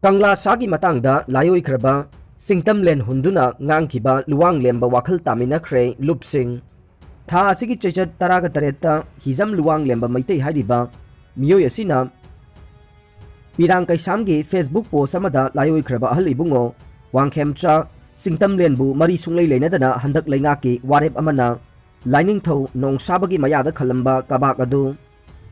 Kangla Sagi Matangda Layoi Kraba Singtam Len Hunduna Ngangkiba Luang Lemba Wakal Tamina Kre Lupsing Tha Asigi Chechat Taraga Tareta Hizam Luang Lemba Maitei Hariba Miyo Yasina Pirang Kaisamgi Facebook post Samada Layoi Kraba Halibungo Wangkem Cha Singtam Lenbu Mari Sunglay Lenadana Handak Lengaki Warep Amana Lining Tho Nong Sabagi Mayada Kalamba Kabak Adu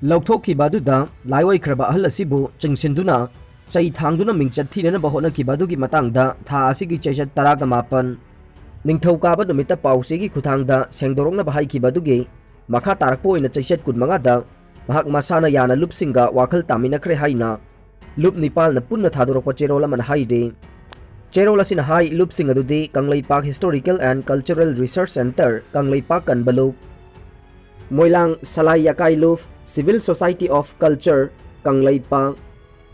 Lauktoki Baduda Layoi Kraba Halasibu Chingsinduna Chai Thangduna Mingchat Thina Bahona Kibadugi Matangda Tha Asigi Chechat Taraga Mapan Ningthau Kaba Numita Pausigi Kutangda Sengdorongna Bahai Kibadugi Makha Tarakpo in a Chechat Kudmangada Mahak Masana Yana Lupsinga Wakal Tamina Kre Haina Lup Nipal na Punna Thadoropa Cherola Man Haide Cherola Sin Hai Lupsing Adudi Kanglay Park Historical and Cultural Research Center Kanglay Park Kanbaluk Moilang Salai Yakai Luf Civil Society of Culture Kanglay Park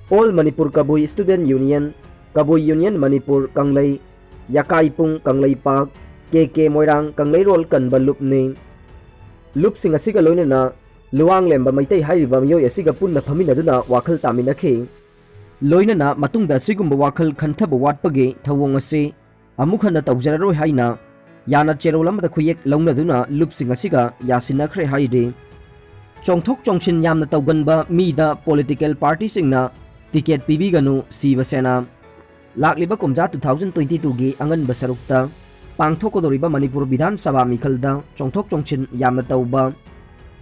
All Manipur Kabui Student Union Kabui Union Manipur Kanglay Yakai Pung Kanglay Park KK Moirang Kanglay Roll Kanbalup ni Lupsing Asiga Loina Luang Lemba Maitei Hariba Miyo Asiga Punna Paminaduna Wakal Tamina King Loina Matungda Sigumba Wakal Kantaba Watpage Tawong Asi Amukhana Tawjaroi Haina Yana Cherolam the Kuyek Lonaduna Lupsing Asiga Yasina Kre Haide Chongthok Chongshin Yamna Tawganba Mida Political Party Singna Ticket Pibiganu Siva Sena Lakliba Kumja 2022 gi Angan Basarukta Pangthokodoriba Manipur Bidhan Sabha Mikhalda Chongthok Chongshin Yamna Tawba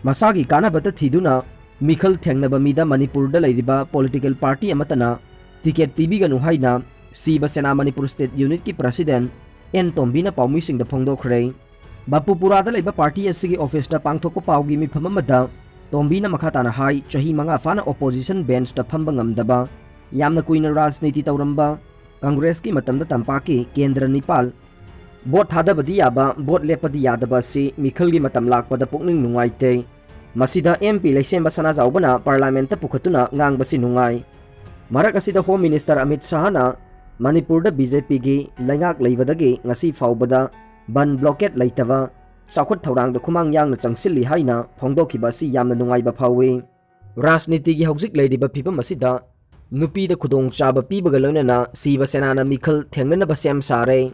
Masagi Kanabata Thiduna Mikhal Thengnaba Mida Manipur da Lairiba Political Party Amatana Ticket Pibiganu Haina Siva Sena Manipur State Unit ki President N Tombina Paumi Singh da Phongdokre Bapupura da Laiba Party Asigi Office da Pangthoko Paugi Mi Phamamada Tombina Makhatana Hai Chahi Manga Fana Opposition Bench da Phamba Ngamdaba Yamna Kuina Rajniti Tauramba Congress ki Matamda Tampaki Kendra Nipal Bot Hadabadi Yaba Bot Lepadi Yadaba Si Mikhal gi Matam Lakpada Pukning Nungaite Masida MP Laisemba Sana Zaubana Parliament ta Pukhatuna Ngang Basi Nungai Marak asida Home Minister Amit Shahana Manipur da BJP gi Laingak Leibadagi Ngasi Faubada Ban Blockade Laitava Sakhut Thaurang da Khumang Yang Changsilli Haina Phongdokiba Si Yamna Nungaiba Phawi Rajniti gi Hauzik Leidiba Phibam Asida Nupi da Khudong Chaba Pibaga Loinana Siva Sena na Mikhal Thengnana Basem Sare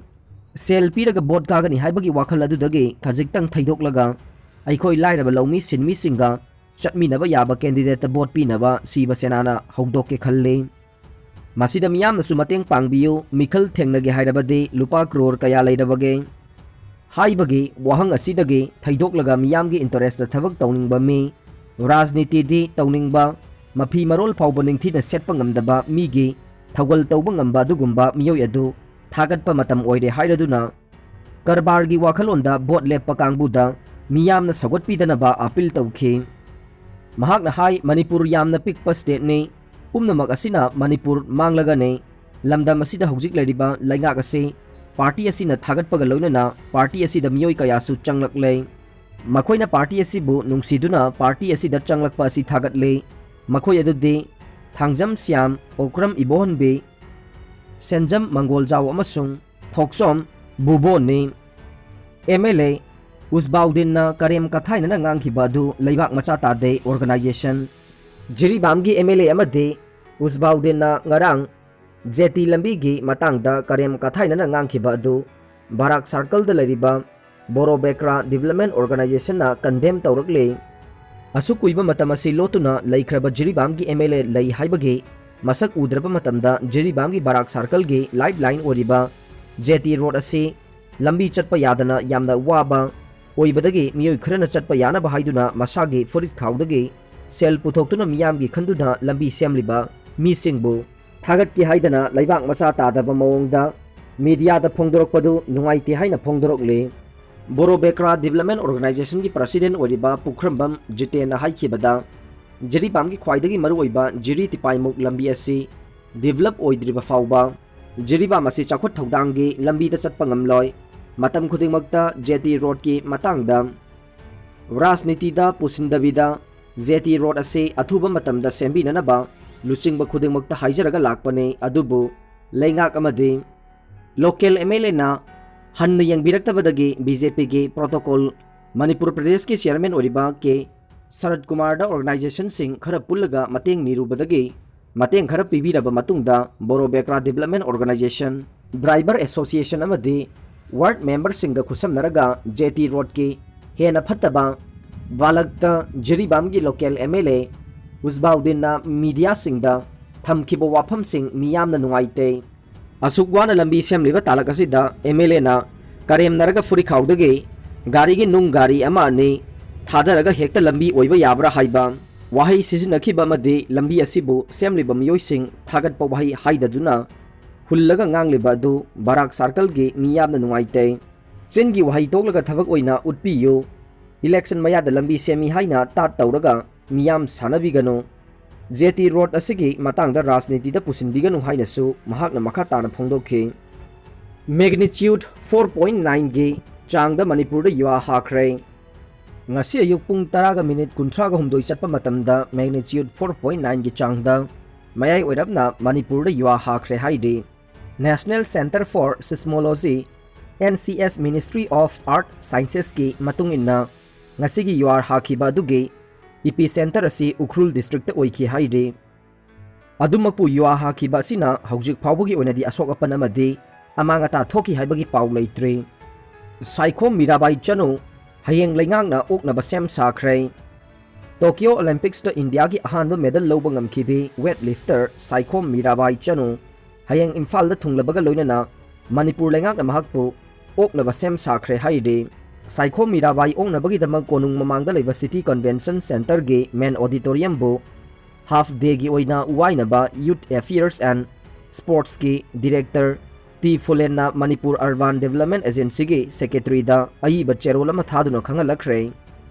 Sel Piraga Bot Kagani Haibagi Wakal Adudagi Kajiktang Thaidoklaga Aikoi Lairaba Lomi Sinmi Singa Chatminaba Yaba Candidate Bot Pinaba Siva Sena na Haudoke Khalle Masida Miyamna Sumateng Pangbiyu Mikhal Thengnage Hairabade Lupa Crore Kaya Leirabage Haibagi Wahang Asidagi Thaidoklaga Miyamgi Interest da Thabak Tawningba Mi Rajniti di Tawningba Mapi Marol Fauba Ningthina Setpa Ngamdaba Migi Thawal Tawba Ngamba Dugumba Miyoy Adu Thagatpa Matam Oire Hairaduna Karbargi Wakalonda Bot Leppa Kangbuda Miyamna Sagot-pidanaba Apil Tawki Mahakna Hai Manipur Yamna Pikpa State ni Pumnamak asina Manipur Manglaga ni Lamdam asida Hauzik Lairiba Laingak asi Party asina Thagatpaga Loinana Party asida Miyoy Kayasu Changlakle Makoina Party asibu Nungsiduna Party asida Changlakpa asi Thagatle Makoy adudi Thangjam Siam Okram Ibohonbi Senjam Mangoljaw amasung Thoksom Bubon ni MLA Usbaudin na Karem Kathay na Ngangkiba du Laibak Macha Tade Organization Jiribamgi MLA amade Usbaudin na Ngarang Jeti Lambigi Matangda Karem Kathay na Ngangkiba du Barak Circle da Lariba Boro Bekra Development Organization na condemn tawrakle Asukuiba matamasi lotuna Laikraba Jiribamgi MLA Lai Haibagi Masak Udraba Matamda Jiribamgi Barak Circle gi Lifeline Oriba Jeti Road asi Lambi Chatpa Yadana Yamna Waba Oibadagi Miyoy Khrana Chatpa Yana Bahaiduna Masagi Furit Khawdagi Sel Puthokuna Miyamgi Khanduna Lambi Semliba Mi Singbu Thagat ki Haidana Laibak Macha Tadaba Mawongda Media da Phongdorokpadu Nungaiti Haina Phongdorokle Boro Bekra Development Organization ki President Oriba Pukhrambam Jitena Haikibada Jiribam ki Khwaidagi Maruoiba Jiri Tipaimuk Lambi asi Develop Oidriba Fauba Jiribam asi Chakhut Thaudanggi Lambi da Chatpa Ngamloi Matam Khudingmakta Jeti Road ki Matangda Rajniti da Pusindabida Jeti Road asi Athuba Matamda Sembinanaba Luchingba Khudingmakta Haijaraga Lakpane Adubu Laingak amadi Local MLA na Hanna yang biraktabadagi BJP ki protocol Manipur Pradesh ki chairman oriba ke Sarad Kumar da organization sing khara pullaga mateng nirubadagi ꯃꯇꯦꯡ ꯈꯔ ꯄꯤꯕꯤꯔꯕ ꯃꯇꯨꯡꯗ ꯕꯣꯔꯣꯕꯦꯀ꯭ꯔꯥ development organisation, driver association ꯑꯃꯗꯤ word ꯃꯦꯝꯕꯔꯁꯤꯡꯒ ꯈꯨꯠꯁꯝꯅꯔꯒ ꯖꯦꯇꯤ ꯔꯣꯗꯀꯤ ꯍꯦꯟꯅ ꯐꯠꯇꯕ ꯕꯥꯂꯛꯇ ꯖꯤꯔꯤꯕꯥꯝꯒꯤ local MLA ꯎꯖꯕꯥꯎꯗꯤꯟꯅ ꯃꯤꯗꯤꯌꯥꯁꯤꯡꯗ ꯊꯝꯈꯤꯕ ꯋꯥꯐꯝꯁꯤꯡ ꯃꯤꯌꯥꯝꯅ ꯅꯨꯡꯉꯥꯏꯇꯦ꯫ ꯑꯁꯨꯛ ꯋꯥꯅ ꯂꯝꯕꯤ ꯁꯦꯝꯂꯤꯕ ꯇꯥꯂꯛ ꯑꯁꯤꯗ MLAꯅ ꯀꯔꯦꯝꯅꯔꯒ ꯐꯨꯔꯤꯈꯥꯎꯗꯒꯤ ꯒꯥꯔꯤꯒꯤ ꯅꯨꯡ ꯒꯥꯔꯤ ꯑꯃ ꯑꯅꯤ ꯊꯥꯗꯔꯒ ꯍꯦꯛꯇ ꯂꯝꯕꯤ ꯑꯣꯏꯕ ꯌꯥꯕ꯭ꯔꯥ ꯍꯥꯏꯕ ꯋꯥꯍꯩ ꯁꯤꯖꯤꯟꯅꯈꯤꯕ ꯑꯃꯗꯤ ꯂꯝꯕꯤ ꯑꯁꯤꯕꯨ ꯁꯦꯝꯂꯤꯕ ꯃꯤꯑꯣꯏꯁꯤꯡ ꯊꯥꯒꯠꯄ ꯋꯥꯍꯩ ꯍꯥꯏꯗꯗꯨꯅ ꯍꯨꯜꯂꯒ ꯉꯥꯡꯂꯤꯕ ꯑꯗꯨ ꯕꯥꯔꯥꯛ ꯁꯥꯔꯀꯜꯒꯤ ꯃꯤ ꯌꯥꯝꯅ ꯅꯨꯡꯉꯥꯏꯇꯦ꯫ ꯆꯤꯟꯒꯤ ꯋꯥꯍꯩ ꯇꯣꯛꯂꯒ ꯊꯕꯛ ꯑꯣꯏꯅ ꯎꯠꯄꯤꯌꯨ꯫ ꯏꯂꯦꯛꯁꯟ ꯃꯌꯥꯗ ꯂꯝꯕꯤ ꯁꯦꯝꯃꯤ ꯍꯥꯏꯅ ꯇꯥꯠ ꯇꯧꯔꯒ ꯃꯤꯌꯥꯝ ꯁꯥꯟꯅꯕꯤꯒꯅꯨ꯫ ꯖꯦꯇꯤ ꯔꯣꯗ ꯑꯁꯤꯒꯤ ꯃꯇꯥꯡꯗ ꯔꯥꯖꯅꯤꯇꯤꯗ ꯄꯨꯁꯤꯟꯕꯤꯒꯅꯨ ꯍꯥꯏꯅꯁꯨ ꯃꯍꯥꯛꯅ ꯃꯈꯥ ꯇꯥꯅ ꯐꯣꯡꯗꯣꯛꯈꯤ꯫ ꯃꯦꯒꯅꯤꯆ꯭ꯌꯨꯗ 4.9ꯒꯤ ꯆꯥꯡꯗ ꯃꯅꯤꯄꯨꯔꯗ ꯌꯨꯋꯥ ꯍꯥꯈ꯭ꯔꯦ꯫ ꯉꯁꯤ ꯑꯌꯨꯛ ꯄꯨꯡ 10:33 ꯆꯠꯄ ꯃꯇꯝꯗ ꯃꯦꯒꯅꯤꯆ꯭ꯌꯨꯗ 4.9ꯒꯤ ꯆꯥꯡꯗ ꯃꯌꯥꯏ ꯑꯣꯏꯔꯞꯅ ꯃꯅꯤꯄꯨꯔꯗ ꯌꯨꯋꯥ ꯍꯥꯈ꯭ꯔꯦ ꯍꯥꯏꯔꯤ national centre for seismology NCS ministry of earth ꯁꯥꯏꯟꯁꯦꯁꯀꯤ ꯃꯇꯨꯡ ꯏꯟꯅ ꯉꯁꯤꯒꯤ ꯌꯨꯋꯥ ꯍꯥꯈꯤꯕ ꯑꯗꯨꯒꯤ ꯏꯄꯤ ꯁꯦꯟꯇꯔ ꯑꯁꯤ ꯎꯈ꯭ꯔꯨꯜ ꯗꯤꯁꯇ꯭ꯔꯤꯛꯇ ꯑꯣꯏꯈꯤ ꯍꯥꯏꯔꯤ꯫ ꯑꯗꯨꯃꯛꯄꯨ ꯌꯨꯋꯥ ꯍꯥꯈꯤꯕ ꯑꯁꯤꯅ ꯍꯧꯖꯤꯛ ꯐꯥꯎꯕꯒꯤ ꯑꯣꯏꯅꯗꯤ ꯑꯁꯣꯛ ꯑꯄꯟ ꯑꯃꯗꯤ ꯑꯃꯥꯡ ꯑꯇꯥ ꯊꯣꯛꯈꯤ ꯍꯥꯏꯕꯒꯤ ꯄꯥꯎ ꯂꯩꯇ꯭ꯔꯤ꯫ ꯁꯥꯏꯈꯣꯝ ꯃꯤꯔꯥꯕꯥꯏ ꯆꯅꯨ ꯍꯌꯦꯡ ꯂꯩꯉꯥꯛꯅ ꯑꯣꯛꯅꯕ ꯁꯦꯝ ꯁꯥꯈ꯭ꯔꯦ꯫ ꯇꯣꯀꯤꯌꯣ ꯑꯣꯂꯦꯝꯄꯤꯛꯁꯇ ꯏꯟꯗꯤꯌꯥꯒꯤ ꯑꯍꯥꯟꯕ ꯃꯦꯗꯜ ꯂꯧꯕ ꯉꯝꯈꯤꯕꯤ ꯋꯦꯠ ꯂꯤꯐꯇꯔ ꯁꯥꯏꯈꯣꯝ ꯃꯤꯔꯥꯕꯥꯏ ꯆꯅꯨ ꯍꯌꯦꯡ ꯏꯝꯐꯥꯜꯗ ꯊꯨꯡꯂꯕꯒ ꯂꯣꯏꯅꯅ ꯃꯅꯤꯄꯨꯔ ꯂꯩꯉꯥꯛꯅ ꯃꯍꯥꯛꯄꯨ ꯑꯣꯛꯅꯕ ꯁꯦꯝ ꯁꯥꯈ꯭ꯔꯦ ꯍꯥꯏꯔꯤ ꯁꯥꯏꯈꯣꯝ ꯃꯤꯔꯥꯕꯥꯏ ꯑꯣꯛꯅꯕꯒꯤꯗꯃꯛ ꯀꯣꯅꯨꯡ ꯃꯃꯥꯡꯗ ꯂꯩꯕ ꯁꯤꯇꯤ ꯀꯟꯚꯦꯟꯁꯟ ꯁꯦꯟꯇꯔꯒꯤ ꯃꯦꯟ ꯑꯣꯗꯤꯇꯣꯔꯤꯌꯝꯕꯨ ꯍꯥꯐ ꯗꯦꯒꯤ ꯑꯣꯏꯅ ꯋꯥꯏꯅꯕ ꯌꯨꯊ ꯑꯦꯐꯤꯌꯔꯁ ꯑꯦꯟড ꯁ꯭ꯄꯣꯔꯠꯁꯀꯤ ꯗꯤꯔꯦꯛꯇꯔ ꯇꯤ ꯐꯨꯂꯦꯟꯅ ꯃꯅꯤꯄꯨꯔ ꯑꯔꯕꯥꯟ ꯗꯦꯕꯂꯞꯃꯦꯟ ꯑꯦꯖꯦꯟꯁꯤꯒꯤ ꯁꯦꯀ꯭ꯔꯦꯇꯔꯤꯗ ꯑꯏꯕ ꯆꯦꯔꯣꯜ ꯑꯃ ꯊꯥꯗꯨꯅ ꯈꯪꯍꯜꯂꯛꯈ꯭ꯔꯦ꯫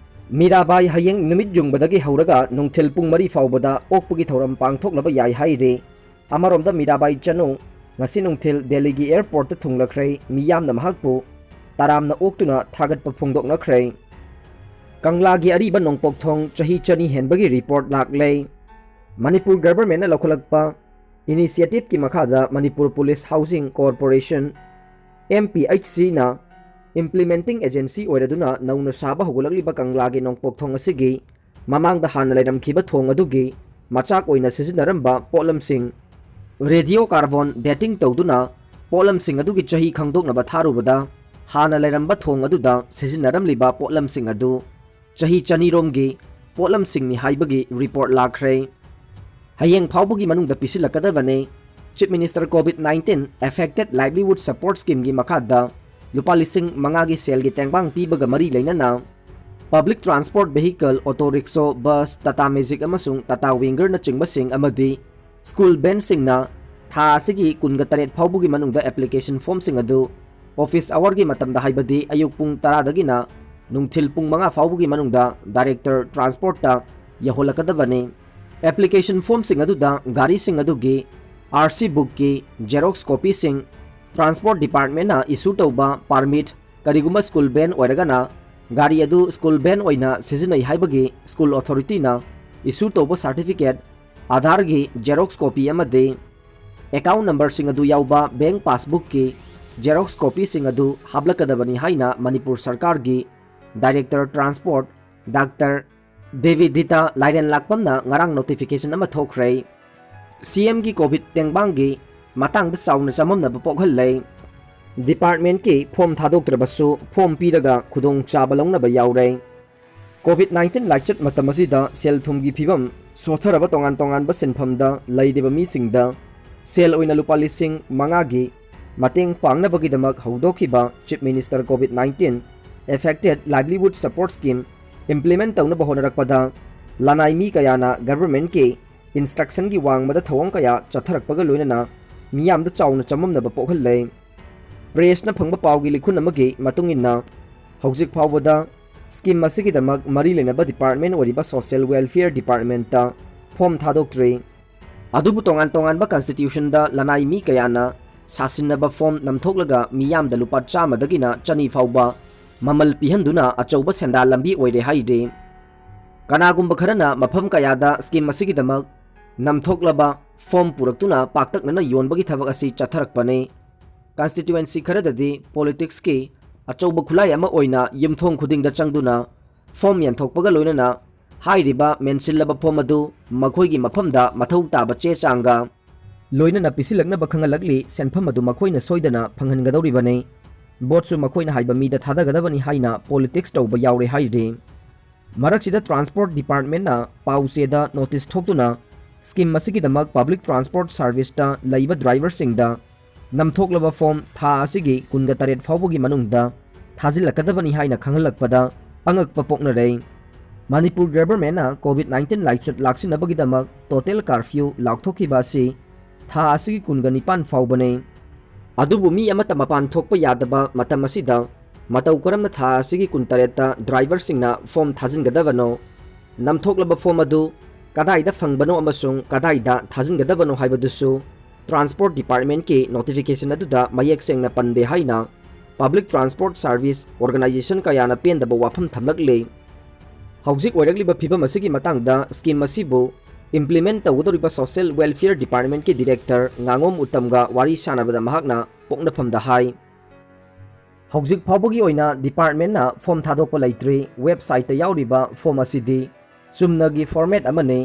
ꯃꯤꯔꯥꯕꯥꯏ ꯍꯌꯦꯡ ꯅꯨꯃꯤꯠ ꯌꯨꯡꯕꯗꯒꯤ ꯍꯧꯔꯒ ꯅꯨꯡꯊꯤꯜ ꯄꯨꯡ 4 ꯐꯥꯎꯕꯗ ꯑꯣꯛꯄꯒꯤ ꯊꯧꯔꯝ ꯄꯥꯡꯊꯣꯛꯂꯕ ꯌꯥꯏ ꯍꯥꯏꯔꯤ꯫ ꯑꯃꯔꯣꯝꯗ ꯃꯤꯔꯥꯕꯥꯏ ꯆꯅꯨ ꯉꯁꯤ ꯅꯨꯡꯊꯤꯜ ꯗꯦꯜꯂꯤꯒꯤ ꯑꯦꯌꯔꯄꯣꯔꯠꯇ ꯊꯨꯡꯂꯈ꯭ꯔꯦ꯫ ꯃꯤꯌꯥꯝꯅ ꯃꯍꯥꯛꯄꯨ ꯇꯔꯥꯝꯅ ꯑꯣꯛꯇꯨꯅ ꯊꯥꯒꯠꯄ ꯐꯣꯡꯗꯣꯛꯅꯈ꯭ꯔꯦ꯫ ꯀꯪꯂꯥꯒꯤ ꯑꯔꯤꯕ ꯅꯣꯡꯄꯣꯛ ꯊꯣꯡ ꯆꯍꯤ 200 ꯍꯦꯟꯕꯒꯤ ꯔꯤꯄꯣꯔꯠ ꯂꯥꯛꯂꯦ꯫ ꯃꯅꯤꯄꯨꯔ ꯒꯚꯔꯟꯃꯦꯟꯠꯅ ꯂꯧꯈꯠꯂꯛꯄ ꯏꯅꯤꯁꯤꯌꯦꯇꯤꯚꯀꯤ ꯃꯈꯥꯗ ꯃꯅꯤꯄꯨꯔ ꯄꯨꯂꯤꯁ ꯍꯥꯎꯁꯤꯡ ꯀꯣꯔꯄꯣꯔꯦꯁꯟ MPHCꯅ ꯏꯝꯄ꯭ꯂꯤꯃꯦꯟꯇꯤꯡ ꯑꯦꯖꯦꯟꯁꯤ ꯑꯣꯏꯔꯗꯨꯅ ꯅꯧꯅ ꯁꯥꯕ ꯍꯧꯒꯠꯂꯛꯂꯤꯕ ꯀꯪꯂꯥꯒꯤ ꯅꯣꯡꯄꯣꯛ ꯊꯣꯡ ꯑꯁꯤꯒꯤ ꯃꯃꯥꯡꯗ ꯍꯥꯟꯅ ꯂꯩꯔꯝꯈꯤꯕ ꯊꯣꯡ ꯑꯗꯨꯒꯤ ꯃꯆꯥꯛ ꯑꯣꯏꯅ ꯁꯤꯖꯤꯟꯅꯔꯝꯕ ꯄꯣꯠꯂꯝꯁꯤꯡ ꯔꯦꯗꯤꯑꯣ ꯀꯥꯔꯕꯣꯟ ꯗꯦꯇꯤꯡ ꯇꯧꯗꯨꯅ ꯄꯣꯠꯂꯝꯁꯤꯡ ꯑꯗꯨꯒꯤ ꯆꯍꯤ ꯈꯪꯗꯣꯛꯅꯕ ꯊꯥꯔꯨꯕꯗ ꯍꯥꯟꯅ ꯂꯩꯔꯝꯕ ꯊꯣꯡ ꯑꯗꯨꯗ ꯁꯤꯖꯤꯟꯅꯔꯝꯂꯤꯕ ꯄꯣꯠꯂꯝꯁꯤꯡ ꯑꯗꯨ ꯆꯍꯤ 200 ꯔꯣꯝꯒꯤ ꯄꯣꯠꯂꯝꯁꯤꯡꯅꯤ ꯍꯥꯏꯕꯒꯤ ꯔꯤꯄꯣꯔꯠ ꯂꯥꯛꯈ꯭ꯔꯦ꯫ ꯍꯌꯦꯡ ꯐꯥꯎꯕꯒꯤ ꯃꯅꯨꯡꯗ ꯄꯤꯁꯤꯜꯂꯛꯀꯗꯕꯅꯤ꯫ Chip minister COVID-19 affected livelihood support ꯁ꯭ꯀꯤꯝꯒꯤ ꯃꯈꯥꯗ ꯂꯨꯄꯥ 5,000ꯒꯤ ꯁꯦꯜꯒꯤ ꯇꯦꯡꯕꯥꯡ ꯄꯤꯕꯒ ꯃꯔꯤ ꯂꯩꯅꯅ public transport vehicle auto rickshaw bus Tata magic ꯑꯃꯁꯨꯡ ꯇꯥꯇꯥ ꯋꯤꯡꯒꯔꯅꯆꯤꯡꯕꯁꯤꯡ ꯑꯃꯗꯤ ꯁ꯭ꯀꯨꯜ ꯕꯦꯟꯁꯤꯡꯅ ꯊꯥ ꯑꯁꯤꯒꯤ 28 ꯐꯥꯎꯕꯒꯤ ꯃꯅꯨꯡꯗ ꯑꯦꯄ꯭ꯂꯤꯀꯦꯁꯟ ꯐꯣꯔꯝꯁꯤꯡ ꯑꯗꯨ ꯑꯣꯐꯤꯁ ꯑꯋꯥꯔꯒꯤ ꯃꯇꯝꯗ ꯍꯥꯏꯕꯗꯤ ꯑꯌꯨꯛ ꯄꯨꯡ 10ꯗꯒꯤꯅ ꯅꯨꯡꯊꯤꯜ ꯄꯨꯡ 5 ꯐꯥꯎꯕꯒꯤ ꯃꯅꯨꯡꯗ ꯗꯥꯏꯔꯦꯛꯇꯔ ꯇ꯭ꯔꯥꯟꯁꯄꯣꯔꯠꯇ ꯌꯧꯍꯜꯂꯛꯀꯗꯕꯅꯤ꯫ ꯑꯦꯄ꯭ꯂꯤꯀꯦꯁꯟ ꯐꯣꯔꯝꯁꯤꯡ ꯑꯗꯨꯗ ꯒꯥꯔꯤꯁꯤꯡ ꯑꯗꯨꯒꯤ RC ꯕꯨꯛꯀꯤ ꯖꯦꯔꯣꯛꯁ ꯀꯣꯄꯤꯁꯤꯡ, ꯇ꯭ꯔꯥꯟꯁꯄꯣꯔꯠ ꯗꯤꯄꯥꯔꯠꯃꯦꯟꯠꯅ ꯏꯁꯨ ꯇꯧꯕ ꯄꯥꯔꯃꯤꯠ, ꯀꯔꯤꯒꯨꯝꯕ ꯁ꯭ꯀꯨꯜ ꯕꯦꯟ ꯑꯣꯏꯔꯒꯅ ꯒꯥꯔꯤ ꯑꯗꯨ ꯁ꯭ꯀꯨꯜ ꯕꯦꯟ ꯑꯣꯏꯅ ꯁꯤꯖꯤꯟꯅꯩ ꯍꯥꯏꯕꯒꯤ ꯁ꯭ꯀꯨꯜ ꯑꯣꯊꯣꯔꯤꯇꯤꯅ ꯏꯁꯨ ꯇꯧꯕ ꯁꯥꯔꯇꯤꯐꯤꯀꯦꯠ, ꯑꯥꯙꯥꯔꯒꯤ ꯖꯦꯔꯣꯛꯁ ꯀꯣꯄꯤ ꯑꯃꯗꯤ ꯑꯦꯀꯥꯎꯟꯠ ꯅꯝꯕꯔꯁꯤꯡ ꯑꯗꯨ ꯌꯥꯎꯕ ꯕꯦꯡꯛ ꯄꯥꯁꯕꯨꯛꯀꯤ ꯖꯦꯔꯣꯛꯁ ꯀꯣꯄꯤꯁꯤꯡ ꯑꯗꯨ ꯍꯥꯞꯂꯛꯀꯗꯕꯅꯤ ꯍꯥꯏꯅ ꯃꯅꯤꯄꯨꯔ ꯁꯔꯀꯥꯔꯒꯤ ꯗꯥꯏꯔꯦꯛꯇꯔ ꯇ꯭ꯔꯥꯟꯁꯄꯣꯔꯠ ꯗꯥꯛꯇꯔ ꯗꯦꯕꯤꯗꯤꯇꯥ ꯂꯥꯏꯔꯦꯟꯂꯥꯛꯄꯝꯅ ꯉꯔꯥꯡ ꯅꯣꯇꯤꯐꯤꯀꯦꯁꯟ ꯑꯃ ꯊꯣꯛꯈ꯭ꯔꯦ꯫ CMꯒꯤ ꯀꯣꯚꯤꯗ ꯇꯦꯡꯕꯥꯡꯒꯤ ꯃꯇꯥꯡꯗ ꯆꯥꯎꯅ ꯆꯃꯝꯅꯕ ꯄꯣꯛꯍꯜꯂꯦ꯫ ꯗꯤꯄꯥꯔꯠꯃꯦꯟꯠꯀꯤ ꯐꯣꯔꯝ ꯊꯥꯗꯣꯛꯇ꯭ꯔꯕꯁꯨ ꯐꯣꯔꯝ ꯄꯤꯔꯒ ꯈꯨꯗꯣꯡꯆꯥꯕ ꯂꯧꯅꯕ ꯌꯥꯎꯔꯦ꯫ COVID-19 ꯂꯥꯏꯆꯠ ꯃꯇꯝ ꯑꯁꯤꯗ ꯁꯦꯜ ꯊꯨꯝꯒꯤ ꯐꯤꯚꯝ ꯁꯣꯊꯔꯕ ꯇꯣꯉꯥꯟ ꯇꯣꯉꯥꯟꯕ ꯁꯤꯟꯐꯝꯗ ꯂꯩꯔꯤꯕ ꯃꯤꯁꯤꯡꯗ ꯁꯦꯜ ꯑꯣꯏꯅ ꯂꯨꯄꯥ 5,000ꯒꯤ ꯃꯇꯦꯡ ꯄꯥꯡꯅꯕꯒꯤꯗꯃꯛ ꯍꯧꯗꯣꯛꯈꯤꯕ chief minister COVID-19 affected livelihood support scheme implement ꯇꯧꯅꯕ ꯍꯣꯠꯅꯔꯛꯄꯗ ꯂꯅꯥꯏ ꯃꯤ ꯀꯌꯥꯅ ꯒꯚꯔꯟꯃꯦꯟꯠꯀꯤ ꯏꯟꯁꯇ꯭ꯔꯛꯁꯟꯒꯤ ꯋꯥꯡꯃꯗ ꯊꯧꯑꯣꯡ ꯀꯌꯥ ꯆꯠꯊꯔꯛꯄꯒ ꯂꯣꯏꯅꯅ ꯃꯤꯌꯥꯝꯗ ꯆꯥꯎꯅ ꯆꯃꯝꯅꯕ ꯄꯣꯛꯍꯜꯂꯦ꯫ ꯄ꯭ꯔꯦꯁꯅ ꯐꯪꯕ ꯄꯥꯎꯒꯤ ꯂꯤꯈꯨꯟ ꯑꯃꯒꯤ ꯃꯇꯨꯡ ꯏꯟꯅ ꯍꯧꯖꯤꯛ ꯐꯥꯎꯕꯗ ꯁ꯭ꯀꯤꯝ ꯑꯁꯤꯒꯤꯗꯃꯛ ꯃꯔꯤ ꯂꯩꯅꯕ ꯗꯤꯄꯥꯔꯠꯃꯦꯟꯠ ꯑꯣꯏꯔꯤꯕ ꯁꯣꯁꯤꯌꯦꯜ ꯋꯦꯜꯐꯤꯌꯔ ꯗꯤꯄꯥꯔꯠꯃꯦꯟꯠꯇ ꯐꯣꯔꯝ ꯊꯥꯗꯣꯛꯇ꯭ꯔꯤ꯫ ꯑꯗꯨꯕꯨ ꯇꯣꯉꯥꯟ ꯇꯣꯉꯥꯟꯕ ꯀꯟꯁꯇꯤꯇ꯭ꯌꯨꯁꯟꯗ ꯂꯅꯥꯏ ꯃꯤ ꯀꯌꯥꯅ ꯁꯥꯁꯤꯟꯅꯕ ꯐꯣꯔꯝ ꯅꯝꯊꯣꯛꯂꯒ ꯃꯤꯌꯥꯝꯗ ꯂꯨꯄꯥ 100ꯗꯒꯤꯅ 200 ꯐꯥꯎꯕ ꯃꯃꯜ ꯄꯤꯍꯟꯗꯨꯅ ꯑꯆꯧꯕ ꯁꯦꯟꯗꯥꯟ ꯂꯝꯕꯤ ꯑꯣꯏꯔꯦ ꯍꯥꯏꯔꯤ꯫ ꯀꯅꯥꯒꯨꯝꯕ ꯈꯔꯅ ꯃꯐꯝ ꯀꯌꯥꯗ ꯁ꯭ꯀꯤꯝ ꯑꯁꯤꯒꯤꯗꯃꯛ ꯅꯝꯊꯣꯛꯂꯕ ꯐꯣꯔꯝ ꯄꯨꯔꯛꯇꯨꯅ ꯄꯥꯛꯇꯛꯅꯅ ꯌꯣꯟꯕꯒꯤ ꯊꯕꯛ ꯑꯁꯤ ꯆꯠꯊꯔꯛꯄꯅꯤ꯫ ꯀꯟꯁꯇꯤꯇ꯭ꯌꯨꯑꯦꯟꯁꯤ ꯈꯔꯗꯗꯤ ꯄꯣꯂꯤꯇꯤꯛꯁꯀꯤ ꯑꯆꯧꯕ ꯈꯨꯠꯂꯥꯏ ꯑꯃ ꯑꯣꯏꯅ ꯌꯨꯝꯊꯣꯡ ꯈꯨꯗꯤꯡꯗ ꯆꯪꯗꯨꯅ ꯐꯣꯔꯝ ꯌꯦꯟꯊꯣꯛꯄꯒ ꯂꯣꯏꯅꯅ हाइरिबा मेंसिल्लबा फॉर्म अदु मखोइगी मफमदा मथौ ताबा चे चांगा लोइनना पिसिलकनबा खंगलकली सेनफम अदु मखोइना सोइदना फंगनगदौरिबने बोटसु मखोइना हाइबा मीदा थादगदबनी हाइना पॉलिटिक्स तौबा यावरे हाइरे मरकसिदा ट्रांसपोर्ट डिपार्टमेंटना पाउसेदा नोटिस थोक्तुना स्कीम मसिगिदमक पब्लिक ट्रांसपोर्ट सर्विसता लैबा ड्राइवरसिंगदा नमथोक्लबा फॉर्म था असिगी कुनगा तरेट फाउबगी मनुंगदा थाजिलकदबनी हाइना खंगलकपदा अंगकपा पोकनरे मणिपुर गवर्नमेंटना कोविड-19 लाइचुट लाक्सिनबगीदमक टोटल कर्फ्यू लाउथोखिबा असि था असिगी कुनगा निपान फाउबने अदुबु मी अमता मपान थोकपा यादबा मतम असिदा मतौ करमना था असिगी कुनतरेता ड्राइवरसिंगना फॉर्म थाजिनगदबनो नमथोक्लबा फॉर्म अदु कदाइदा फंगबनो अमसुंग कदाइदा थाजिनगदबनो हाइबदुसु ट्रांसपोर्ट डिपार्टमेंट के नोटिफिकेशन अदुदा मयेक सेंगना पंदे हाइना पब्लिक ट्रांसपोर्ट सर्विस ऑर्गेनाइजेशन कयाना पेंदबा वाफम थमलकले हौजिक ओइरगलिबा फिबम असिगी मतंगदा स्कीम असिबु इम्प्लीमेंट तौगदोरिबा सोशल वेलफेयर डिपार्टमेंट के डायरेक्टर nganगोम उत्तमगा वारी सानबदा महकना पोकनफमदा हाई हौजिक फाउबगी ओइना डिपार्टमेंटना फॉर्म थादोकपा लैत्रि वेबसाइट ता याउरिबा फॉर्म असिदी चुमनगी फॉर्मेट अमने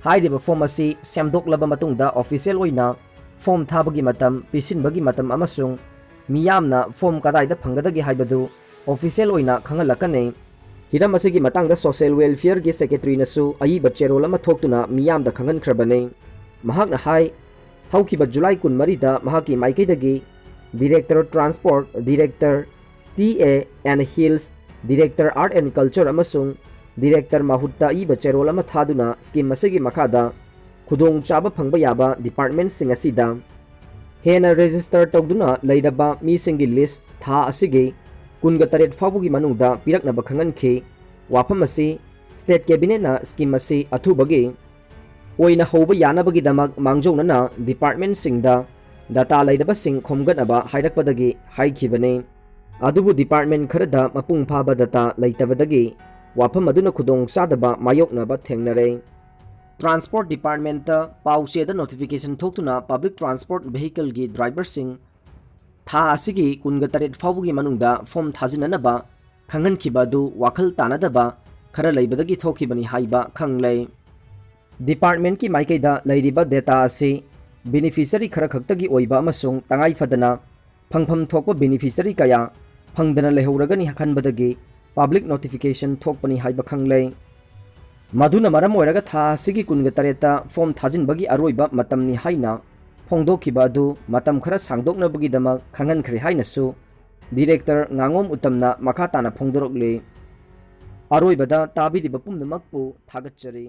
हाइरिबा फॉर्म असि सेमदोकलबा मतुंगदा ऑफिशियल ओइना फॉर्म थाबगी मतम पिसिनबगी मतम अमसुंग मियामना फॉर्म कदाइदा फंगदगी हाइबदु ऑफिशियल ओइना खंगलकने हिरम असिगी मतंगदा सोशल वेलफेयर के सेक्रेटरी नसु अयिबा चेरोल अमा थोक्तुना मियामदा खंगनख्रबने महाकना हाई हौखिबा जुलाई 13 दा महाकी माइकेदगी director transport director TA and hills director art and culture अमसुंग डायरेक्टर माहुत्ता इबा चेरोल अमा थादुना स्कीम असिगी मखादा खुदोंग चाबा फंगबा याबा डिपार्टमेंट सिंग असिदा हेना रजिस्टर तौदुना लैरबा मीसिंगी लिस्ट था असिगी कुनगा तरेट फाउबगी मनुंगदा पिरकनबा खंगनखि वाफम असि स्टेट कैबिनेटना स्कीम असि अथुबगी ओइना हौबा यानबगीदमक मांगजौनना डिपार्टमेंट सिंगदा डाटा लैरबा सिंग खोमगनबा हाइरकपदगी हाइखिबने अदुबु डिपार्टमेंट खरदा मपुंग फाबा डाटा लैतबदगी वाफम अदुना खुदोंग चादबा मायोकनबा थेंगनरे ट्रांसपोर्ट डिपार्टमेंट पाउसेदा नोटिफिकेशन थोक्तुना पब्लिक ट्रांसपोर्ट वेहिकल की ड्राइवर सिंग था असिगी कुनगा तरेट फाउबगी मनुंगदा फॉर्म थाजिननबा खंगनखिबादु वाखल तानदबा खरा लैबदगी थोखिबनी हाइबा खंगलै डिपार्टमेंट की माइकैदा लैरिबा डेटा असि बेनिफिशियरी खरा खक्तगी ओइबा अमसुंग तंगाई फदना फंगफम थोकपा बेनिफिशियरी कया फंगदना लेहौरगनी हखनबदगी पब्लिक नोटिफिकेशन थोकपनी हाइबा खंगलै मधुना मरम ओइरगा था असिगी कुनगा तरेता फॉर्म थाजिनबगी अरोइबा मतमनी हाइना फोंदोखिबा अदु मतम खरा सांगदोकनबगीदमक खंगनख्रे हाइनसु डायरेक्टर nganगोम उत्तमना मखा ताना फोंदोरकले अरोइबदा ताबिरिबा पुमनमकपु थागतचरी।